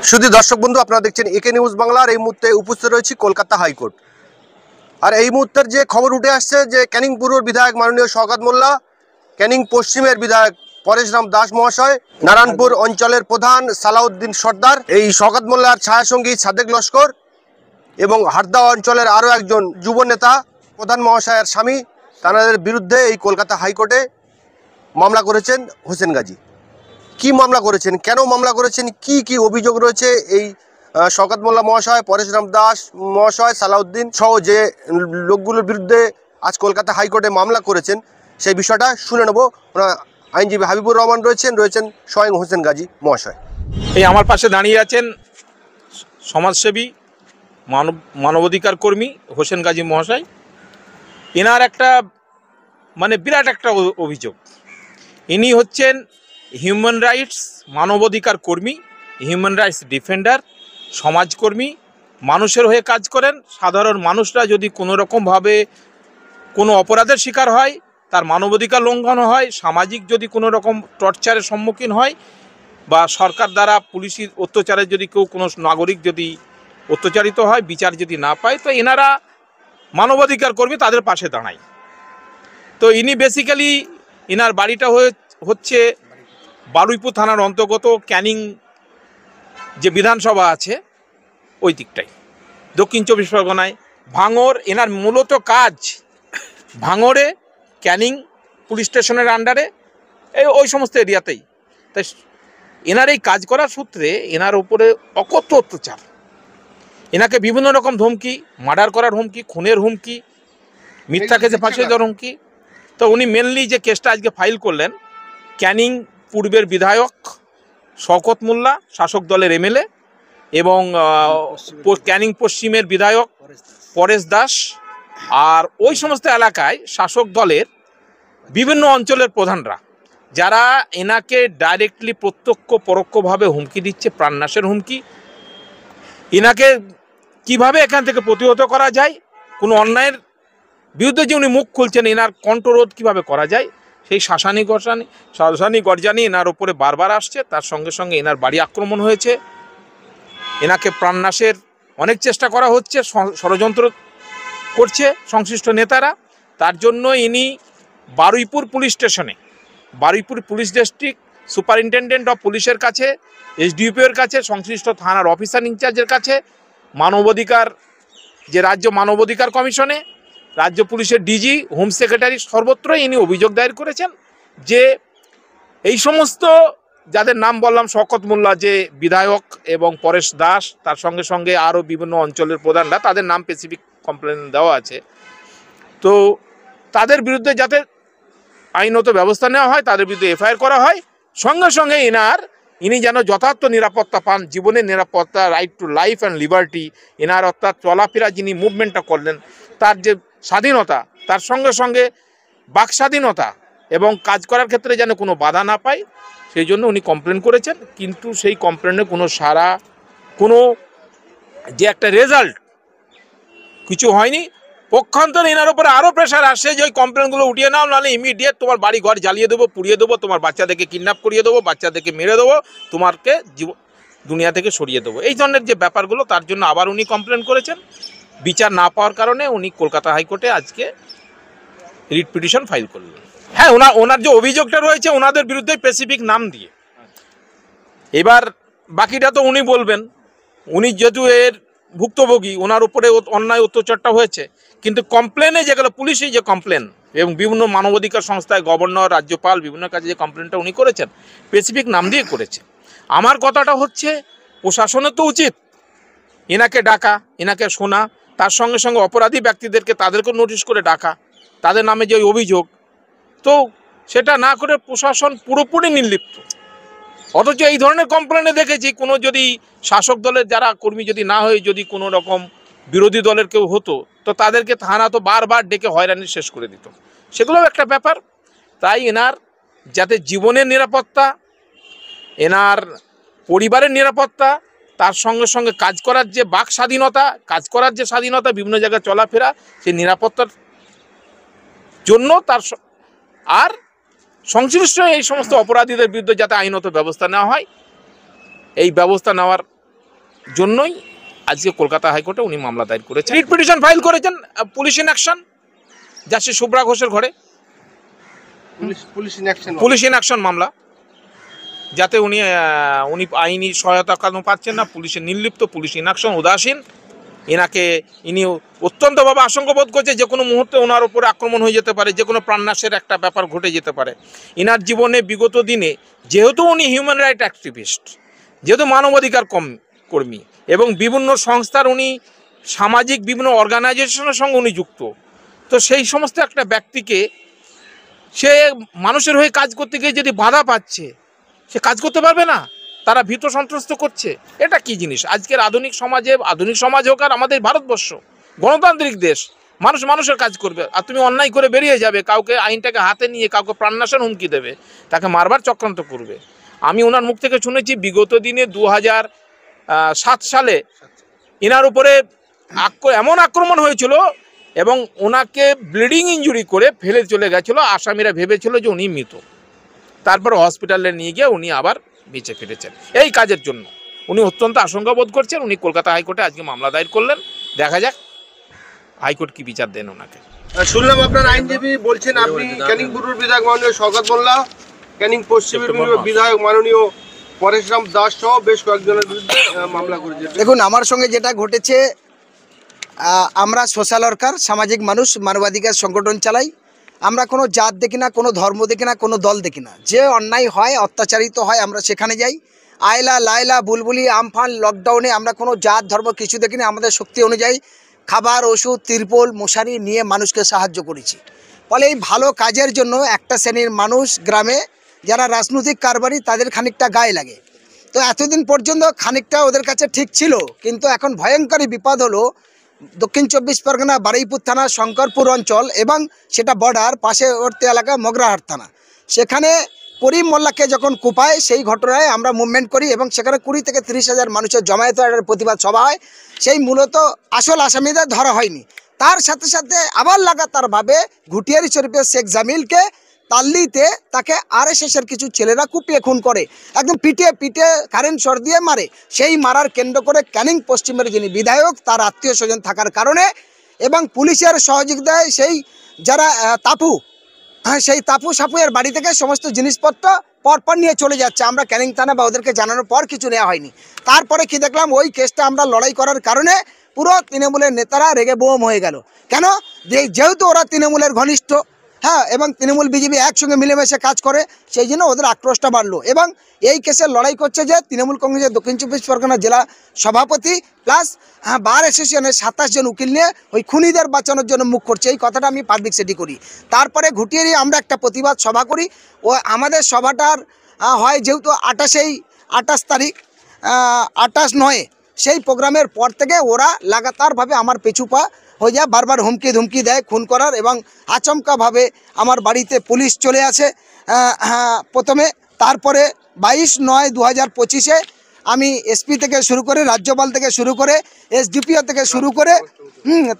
শুধু দর্শক বন্ধু, আপনারা দেখছেন একে নিউজ বাংলার। এই মুহূর্তে উপস্থিত রয়েছি কলকাতা হাইকোর্ট। আর এই মুহূর্তের যে খবর উঠে আসছে যে ক্যানিং পূর্বর বিধায়ক মাননীয় শওকত মোল্লা, ক্যানিং পশ্চিমের বিধায়ক পরেশরাম দাস মহাশয়, নারায়ণপুর অঞ্চলের প্রধান সালাউদ্দিন সর্দার, এই শওকত মোল্লার ছায়াসঙ্গী সাদেক লস্কর এবং হারদা অঞ্চলের আরও একজন যুব নেতা প্রধান মহাশয়ের স্বামী, তাদের বিরুদ্ধে এই কলকাতা হাইকোর্টে মামলা করেছেন হোসেন গাজী। কি মামলা করেছেন, কেন মামলা করেছেন, কি কি অভিযোগ রয়েছে এই শওকত মোল্লা মহাশয়, পরেশরাম দাস মহাশয়, সালাউদ্দিন সহ যে লোকগুলোর বিরুদ্ধে আজ কলকাতা হাইকোর্টে মামলা করেছেন, সেই বিষয়টা শুনে নেব। আইনজীবী হাবিবুর রহমান রয়েছেন স্বয়ং হোসেন গাজী মহাশয়। এই আমার পাশে দাঁড়িয়ে আছেন সমাজসেবী মানবাধিকার কর্মী হোসেন গাজী মহাশয়। এনার একটা বিরাট একটা অভিযোগ। ইনি হচ্ছেন হিউম্যান রাইটস মানবাধিকার কর্মী, হিউম্যান রাইটস ডিফেন্ডার, সমাজকর্মী, মানুষের হয়ে কাজ করেন। সাধারণ মানুষরা যদি কোনো রকমভাবে কোনো অপরাধের শিকার হয়, তার মানবাধিকার লঙ্ঘন হয়, সামাজিক যদি কোনো রকম টর্চারের সম্মুখীন হয় বা সরকার দ্বারা পুলিশি অত্যাচারে যদি কোনো নাগরিক যদি অত্যাচারিত হয়, বিচার যদি না পায়, তো এনারা মানবাধিকার কর্মী, তাদের পাশে দাঁড়ায়। তো ইনি বেসিক্যালি এনার বাড়িটা হচ্ছে বারুইপুর থানার অন্তর্গত ক্যানিং যে বিধানসভা আছে ওই দিকটাই, দক্ষিণ 24 পরগনায় ভাঙড়। এনার মূলত কাজ ভাঙড়ে ক্যানিং পুলিশ স্টেশনের আন্ডারে ওই সমস্ত এরিয়াতেই। তাই এনার এই কাজ করার সূত্রে এনার উপরে অকথ্য অত্যাচার, এনাকে বিভিন্ন রকম ধমকি, মার্ডার করার হুমকি, খুনের হুমকি, মিথ্যা কেসে ফাঁসিয়ে দেওয়ার হুমকি। তো উনি মেনলি যে কেসটা আজকে ফাইল করলেন, ক্যানিং পূর্বের বিধায়ক শওকত মোল্লা, শাসক দলের এমএলএ, এবং ক্যানিং পশ্চিমের বিধায়ক পরেশ দাস, আর ওই সমস্ত এলাকায় শাসক দলের বিভিন্ন অঞ্চলের প্রধানরা, যারা এনাকে ডাইরেক্টলি প্রত্যক্ষ পরোক্ষভাবে হুমকি দিচ্ছে, প্রাণনাশের হুমকি। এনাকে কিভাবে এখান থেকে প্রতিহত করা যায়, কোনো অন্যায়ের বিরুদ্ধে যে উনি মুখ খুলছেন, এনার কণ্ঠরোধ কীভাবে করা যায়, সেই শাসানি গরজানি এনার উপরে বারবার আসছে। তার সঙ্গে সঙ্গে এনার বাড়ি আক্রমণ হয়েছে, এনাকে প্রাণনাশের অনেক চেষ্টা করা হচ্ছে, ষড়যন্ত্র করছে সংশ্লিষ্ট নেতারা। তার জন্য ইনি বারুইপুর পুলিশ স্টেশনে, Baruipur police district superintendent of পুলিশের কাছে, এসডিপিওর কাছে, সংশ্লিষ্ট থানার অফিসার ইনচার্জের কাছে, মানবাধিকার যে রাজ্য মানবাধিকার কমিশনে, রাজ্য পুলিশের ডিজি, হোম সেক্রেটারি, সর্বত্রই ইনি অভিযোগ দায়ের করেছেন যে এই সমস্ত যাদের নাম বললাম, শওকত মোল্লা যে বিধায়ক এবং পরেশ দাস, তার সঙ্গে সঙ্গে আরও বিভিন্ন অঞ্চলের প্রধানরা, তাদের নাম স্পেসিফিক কমপ্লেন দেওয়া আছে। তো তাদের বিরুদ্ধে যাতে আইনত ব্যবস্থা নেওয়া হয়, তাদের বিরুদ্ধে এফআইআর করা হয়। সঙ্গে সঙ্গে ইনি যেন যথার্থ নিরাপত্তা পান, জীবনের নিরাপত্তা, right to life and liberty, এনার অর্থাৎ চলাফেরা যিনি মুভমেন্টটা করলেন, তার যে স্বাধীনতা, তার সঙ্গে সঙ্গে বাক স্বাধীনতা এবং কাজ করার ক্ষেত্রে যেন কোনো বাধা না পায়, সেই জন্য উনি কমপ্লেন করেছেন। কিন্তু সেই কমপ্লেনে কোনো সাড়া, কোনো যে একটা রেজাল্ট কিছু হয়নি। পক্ষান্তরে এনার উপরে আরও প্রেশার আসে যে ওই কমপ্লেনগুলো উঠিয়ে নাও, নাহলে ইমিডিয়েট তোমার বাড়ি ঘর জ্বালিয়ে দেবো, পুড়িয়ে দেবো, তোমার বাচ্চাদেরকে কিডন্যাপ করিয়ে দেবো, বাচ্চাদেরকে মেরে দেবো, তোমাকে দুনিয়া থেকে সরিয়ে দেবো। এই ধরনের যে ব্যাপারগুলো, তার জন্য আবার উনি কমপ্লেন করেছেন। বিচার না পাওয়ার কারণে উনি কলকাতা হাইকোর্টে আজকে রিট পিটিশন ফাইল করলেন। হ্যাঁ, ওনার যে অভিযোগটা রয়েছে ওনাদের বিরুদ্ধে স্পেসিফিক নাম দিয়ে। এবার বাকিটা তো উনি বলবেন। উনি যেহেতু এর ভুক্তভোগী, ওনার উপরে অন্যায় অত্যাচারটা হয়েছে, কিন্তু কমপ্লেনে যেগুলো পুলিশই যে কমপ্লেন এবং বিভিন্ন মানবাধিকার সংস্থায়, গভর্নর, রাজ্যপাল, বিভিন্ন কাজে যে কমপ্লেনটা উনি করেছেন, স্পেসিফিক নাম দিয়ে করেছে। আমার কথাটা হচ্ছে, প্রশাসনের তো উচিত এনাকে ডাকা, এনাকে শোনা, তার সঙ্গে সঙ্গে অপরাধী ব্যক্তিদেরকে তাদেরকে নোটিশ করে ডাকা, তাদের নামে যে অভিযোগ, তো সেটা না করে প্রশাসন পুরোপুরি নির্লিপ্ত। অথচ এই ধরনের কমপ্লেনে দেখেছি, কোনো যদি শাসক দলের যারা কর্মী যদি না হয়ে যদি কোনো রকম বিরোধী দলের কেউ হতো, তো তাদেরকে থানা তো বারবার ডেকে হয়রানি শেষ করে দিত। সেগুলোও একটা ব্যাপার। তাই এনার যাতে জীবনের নিরাপত্তা, এনার পরিবারের নিরাপত্তা, তার সঙ্গে সঙ্গে কাজ করার যে বাক স্বাধীনতা, কাজ করার যে স্বাধীনতা, বিভিন্ন জায়গায় চলাফেরা, সেই নিরাপত্তার জন্য তার আর সংশ্লিষ্ট এই সমস্ত অপরাধীদের বিরুদ্ধে যাতে আইনত ব্যবস্থা নেওয়া হয়, এই ব্যবস্থা নেওয়ার জন্যই আজকে কলকাতা হাইকোর্টে উনি মামলা দায়ের করেছেন, রিট পিটিশন ফাইল করেছেন police in action, justice Shubhra ঘোষের ঘরে পুলিশ ইন অ্যাকশন মামলা, যাতে উনি আইনি সহায়তা কেন পাচ্ছেন না, পুলিশের নির্লিপ্ত, পুলিশ ইন অ্যাকশন, উদাসীন, ইনি অত্যন্তভাবে আশঙ্কাবোধ করছে যে কোনো মুহূর্তে ওনার উপরে আক্রমণ হয়ে যেতে পারে, যে কোনো প্রাণনাশের একটা ব্যাপার ঘটে যেতে পারে। ইনার জীবনে বিগত দিনে যেহেতু উনি হিউম্যান রাইট অ্যাক্টিভিস্ট, যেহেতু মানবাধিকার কর্মী এবং বিভিন্ন সংস্থার উনি সামাজিক বিভিন্ন অর্গানাইজেশনের সঙ্গে উনি যুক্ত, তো সেই সমস্ত একটা ব্যক্তিকে সে মানুষের হয়ে কাজ করতে গিয়ে যদি বাধা পাচ্ছে, সে কাজ করতে পারবে না, তারা ভীত সন্ত্রস্ত করছে। এটা কি জিনিস? আজকের আধুনিক সমাজ হোক আর আমাদের ভারতবর্ষ গণতান্ত্রিক দেশ, মানুষ মানুষের কাজ করবে, আর তুমি অন্যায় করে বেরিয়ে যাবে, কাউকে আইনটাকে হাতে নিয়ে কাউকে প্রাণনাশের হুমকি দেবে, তাকে মারবার চক্রান্ত করবে। আমি ওনার মুখ থেকে শুনেছি বিগত দিনে 2007 সালে এনার উপরে এমন আক্রমণ হয়েছিল এবং ওনাকে ব্লিডিং ইঞ্জুরি করে ফেলে চলে গেছিল, আসামিরা ভেবেছিল যে উনি মৃত, তারপর হসপিটালে নিয়ে গিয়ে উনি আবার বেঁচে ফিরেছেন। এই কাজের জন্য উনি অত্যন্ত আশঙ্কা বোধ করছেন। উনি কলকাতা হাইকোর্টে আজকে মামলা দায়ের করলেন, দেখা যাক হাইকোর্ট কি বিচার দেন ওনাকে। শুনলাম আপনার আইনজীবী বলছেন আপনি ক্যানিং পূর্বের বিধায়ক মাননীয় শওকত মোল্লা, ক্যানিং পশ্চিমের বিধায়ক মাননীয় পরেশরাম দাস সহ বেশ কয়েকজনের বিরুদ্ধে মামলা করেছেন। দেখুন, আমার সঙ্গে যেটা ঘটেছে, আমরা সোশ্যাল ওয়ার্কার, সামাজিক মানুষ, মানবাধিকার সংগঠন চালাই। আমরা কোনো জাত দেখি না, কোনো ধর্ম দেখি না, কোনো দল দেখি না। যে অন্যায় হয়, অত্যাচারিত হয়, আমরা সেখানে যাই। আয়লা, লায়লা, বুলবুলি, আমফান, লকডাউনে আমরা কোনো জাত ধর্ম কিছু দেখি না। আমাদের শক্তি অনুযায়ী খাবার, ওষুধ, তিরপল, মশারি নিয়ে মানুষকে সাহায্য করেছি। ফলে এই ভালো কাজের জন্য একটা শ্রেণীর মানুষ গ্রামে যারা রাজনৈতিক কারবারি, তাদের খানিকটা গায়ে লাগে। তো এতদিন পর্যন্ত খানিকটা ওদের কাছে ঠিক ছিল, কিন্তু এখন ভয়ঙ্করী বিপদ হলো দক্ষিণ 24 পরগনা বারুইপুর থানা শঙ্করপুর অঞ্চল এবং সেটা বর্ডার পাশেবর্তী এলাকা মগরাহাট থানা। সেখানে করিম মোল্লাকে যখন কুপায়, সেই ঘটনায় আমরা মুভমেন্ট করি এবং সেখানে 20 থেকে 30 হাজার মানুষের জমায়েত হয়, প্রতিবাদ সভা হয়। সেই মূলত আসল আসামিদের ধরা হয়নি। তার সাথে সাথে আবার লাগাতারভাবে ঘুটিয়ারি শরীফের শেখ জামিলকে তাল্লিতে তাকে আরএসএসের কিছু ছেলেরা কুপিয়ে খুন করে, একদম পিটিয়ে কারেন্ট শট দিয়ে মারে। সেই মারার কেন্দ্র করে ক্যানিং পশ্চিমের যিনি বিধায়ক, তার আত্মীয় স্বজন থাকার কারণে এবং পুলিশের সহযোগিতায় সেই যারা সেই তাপু সাপুয়ের বাড়ি থেকে সমস্ত জিনিসপত্র পরপর নিয়ে চলে যাচ্ছে। আমরা ক্যানিং থানা বা ওদেরকে জানানোর পর কিছু নেওয়া হয়নি। তারপরে কি দেখলাম, ওই কেসটা আমরা লড়াই করার কারণে পুরো তৃণমূলের নেতারা রেগে বোম হয়ে গেল। কেন? যেহেতু ওরা তৃণমূলের ঘনিষ্ঠ, হ্যাঁ, এবং তৃণমূল বিজেপি একসঙ্গে মিলেমিশে কাজ করে, সেই জন্য ওদের আক্রোশটা বাড়লো। এবং এই কেসের লড়াই করছে যে তৃণমূল কংগ্রেসের দক্ষিণ 24 পরগনা জেলা সভাপতি প্লাস বার অ্যাসোসিয়েশনের 27 জন উকিল নিয়ে ওই খুনিদের বাঁচানোর জন্য মুখ করছে। এই কথাটা আমি পাবলিক সেটি করি। তারপরে ঘুটিয়ে আমরা একটা প্রতিবাদ সভা করি। ও আমাদের সভাটার হয় যেহেতু 28 তারিখ 28/9 সেই প্রোগ্রামের পর থেকে ওরা লাগাতারভাবে আমার পেছুপা হয়ে যায়, বারবার হুমকি ধুমকি দেয় খুন করার, এবং আচমকাভাবে আমার বাড়িতে পুলিশ চলে আসে প্রথমে। তারপরে 22/9/2025 আমি এসপি থেকে শুরু করে, রাজ্যপাল থেকে শুরু করে, এসডিপিও থেকে শুরু করে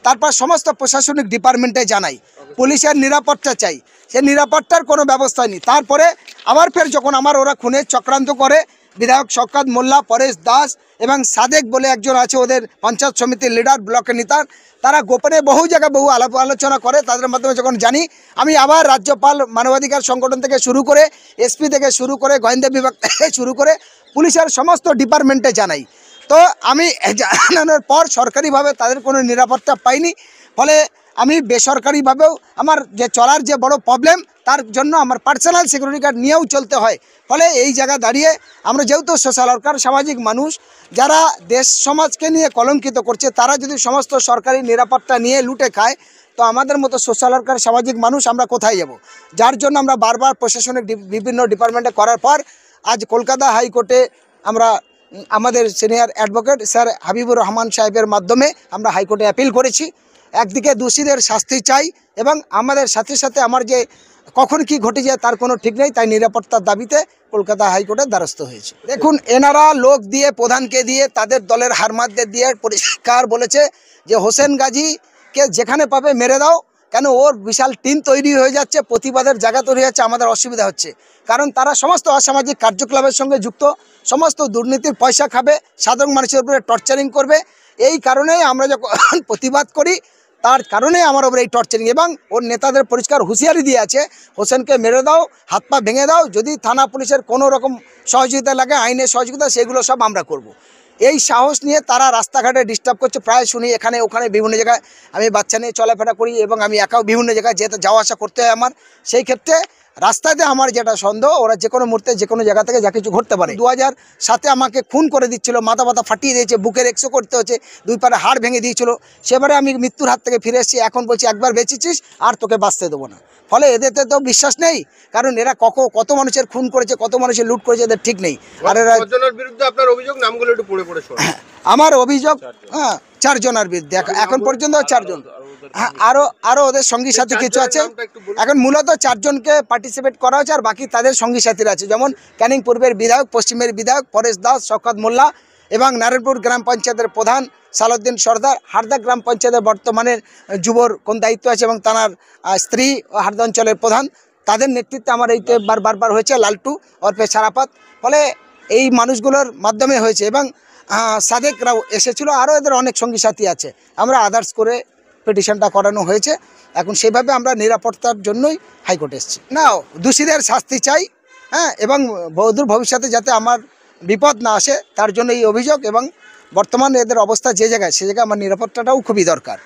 তারপর সমস্ত প্রশাসনিক ডিপার্টমেন্টে জানাই পুলিশের নিরাপত্তা চাই। সে নিরাপত্তার কোনো ব্যবস্থা নেই। তারপরে আবার ফের যখন আমার ওরা খুনের চক্রান্ত করে, বিধায়ক শওকত মোল্লা, পরেশ দাস এবং সাদেক বলে একজন আছে, ওদের পঞ্চায়েত সমিতির লিডার, ব্লকের নেতা, তারা গোপনে বহু জায়গায় বহু আলোচনা করে। তাদের মাধ্যমে যখন জানি, আমি আবার রাজ্যপাল, মানবাধিকার সংগঠন থেকে শুরু করে, এসপি থেকে শুরু করে, গোয়েন্দা বিভাগ থেকে শুরু করে পুলিশের সমস্ত ডিপার্টমেন্টে জানাই। তো আমি জানানোর পর সরকারিভাবে তাদের কোনো নিরাপত্তা পাইনি। ফলে আমি বেসরকারিভাবেও আমার যে চলার যে বড় প্রবলেম, তার জন্য আমার পার্সোনাল সিকিউরিটি গার্ড নিয়েও চলতে হয়। ফলে এই জায়গা দাঁড়িয়ে আমরা যেহেতু সোশ্যাল ওয়ার্কার, সামাজিক মানুষ, যারা দেশ সমাজকে নিয়ে কলঙ্কিত করছে, তারা যদি সমস্ত সরকারি নিরাপত্তা নিয়ে লুটে খায়, তো আমাদের মতো সোশ্যাল ওয়ার্কার, সামাজিক মানুষ আমরা কোথায় যাব? যার জন্য আমরা বারবার প্রশাসনিক বিভিন্ন ডিপার্টমেন্টে করার পর আজ কলকাতা হাইকোর্টে আমরা আমাদের senior advocate sir Habibur Rahman সাহেবের মাধ্যমে আমরা হাইকোর্টে অ্যাপিল করেছি। একদিকে দোষীদের শাস্তি চাই এবং আমাদের সাথে সাথে আমার যে কখন কি ঘটে যায় তার কোনো ঠিক নেই, তাই নিরাপত্তার দাবিতে কলকাতা হাইকোর্টের দ্বারস্থ হয়েছে। দেখুন, এনারা লোক দিয়ে, প্রধানকে দিয়ে, তাদের দলের হারমাতদের দিয়ে পরিষ্কার বলেছে যে হোসেন গাজীকে যেখানে পাবে মেরে দাও, কেন ওর বিশাল টিম তৈরি হয়ে যাচ্ছে, প্রতিবাদের জায়গা তৈরি হয়ে যাচ্ছে, আমাদের অসুবিধা হচ্ছে। কারণ তারা সমস্ত অসামাজিক কার্যকলাপের সঙ্গে যুক্ত, সমস্ত দুর্নীতির পয়সা খাবে, সাধারণ মানুষের উপরে টর্চারিং করবে। এই কারণেই আমরা যখন প্রতিবাদ করি, তার কারণে আমার ওপরে এই টর্চারিং, এবং ওর নেতাদের পরিষ্কার হুঁশিয়ারি দিয়ে আছে, হোসেনকে মেরে দাও, হাত পা ভেঙে দাও, যদি থানা পুলিশের কোনো রকম সহযোগিতা লাগে, আইনের সহযোগিতা, সেগুলো সব আমরা করব। এই সাহস নিয়ে তারা রাস্তাঘাটে ডিস্টার্ব করছে। প্রায় শুনি এখানে ওখানে বিভিন্ন জায়গায়, আমি বাচ্চা নিয়ে চলাফেরা করি এবং আমি একাও বিভিন্ন জায়গায় যেতে যাওয়া আসা করতে হয় আমার। সেই ক্ষেত্রে রাস্তাতে আমার যেটা সন্দেহ, ওরা যে কোনো মুহূর্তে যে কোনো জায়গা থেকে যা কিছু ঘটতে পারে। 2007-এ আমাকে খুন করে দিচ্ছিল, মাথা ব্যথা ফাটিয়ে দিয়েছে, বুকের এক্সো করতে হচ্ছে, 2 পারে হাড় ভেঙে দিয়েছিল। সেবারে আমি মৃত্যুর হাত থেকে ফিরে এসেছি। এখন বলছি একবার বেঁচেছিস, আর তোকে বাঁচতে দেবো না। ফলে এদেরতে তো বিশ্বাস নেই, কারণ এরা কত মানুষের খুন করেছে, কত মানুষের লুট করেছে, এদের ঠিক নেই। আর এরা কতজনের বিরুদ্ধে আপনার অভিযোগ, নামগুলো একটু পড়ে পড়ে শোনান। আমার অভিযোগ 4 জনের বিরুদ্ধে, এখন পর্যন্ত 4 জন। হ্যাঁ, আরো ওদের সঙ্গী সাথী কিছু আছে। এখন মূলত 4 জনকে পার্টিসিপেট করা হচ্ছে, আর বাকি তাদের সঙ্গী সাথীরা আছে, যেমন ক্যানিং পূর্বের বিধায়ক, পশ্চিমের বিধায়ক পরেশ দাস, শওকত মোল্লা, এবং নারায়ণপুর গ্রাম পঞ্চায়েতের প্রধান সালাউদ্দিন সর্দার, হারদা গ্রাম পঞ্চায়েতের বর্তমানে যুবর কোন দায়িত্ব আছে, এবং তার স্ত্রী হারদা অঞ্চলের প্রধান। তাদের নেতৃত্বে আমার এইতে বারবার হয়েছে, লালটু ওরফে সারাপাত। ফলে এই মানুষগুলোর মাধ্যমে হয়েছে, এবং সাদেকরাও এসেছিল, আরও এদের অনেক সঙ্গী সাথী আছে। আমরা আদার্স করে পিটিশনটা করানো হয়েছে। এখন সেভাবে আমরা নিরাপত্তার জন্যই হাইকোর্টে এসেছি। না, দোষীদের শাস্তি চাই, হ্যাঁ, এবং বৌদ্ধ ভবিষ্যতে যাতে আমার বিপদ না আসে তার জন্য এই অভিযোগ, এবং বর্তমানে এদের অবস্থা যে জায়গায়, সে জায়গায় আমার নিরাপত্তাটাও খুবই দরকার।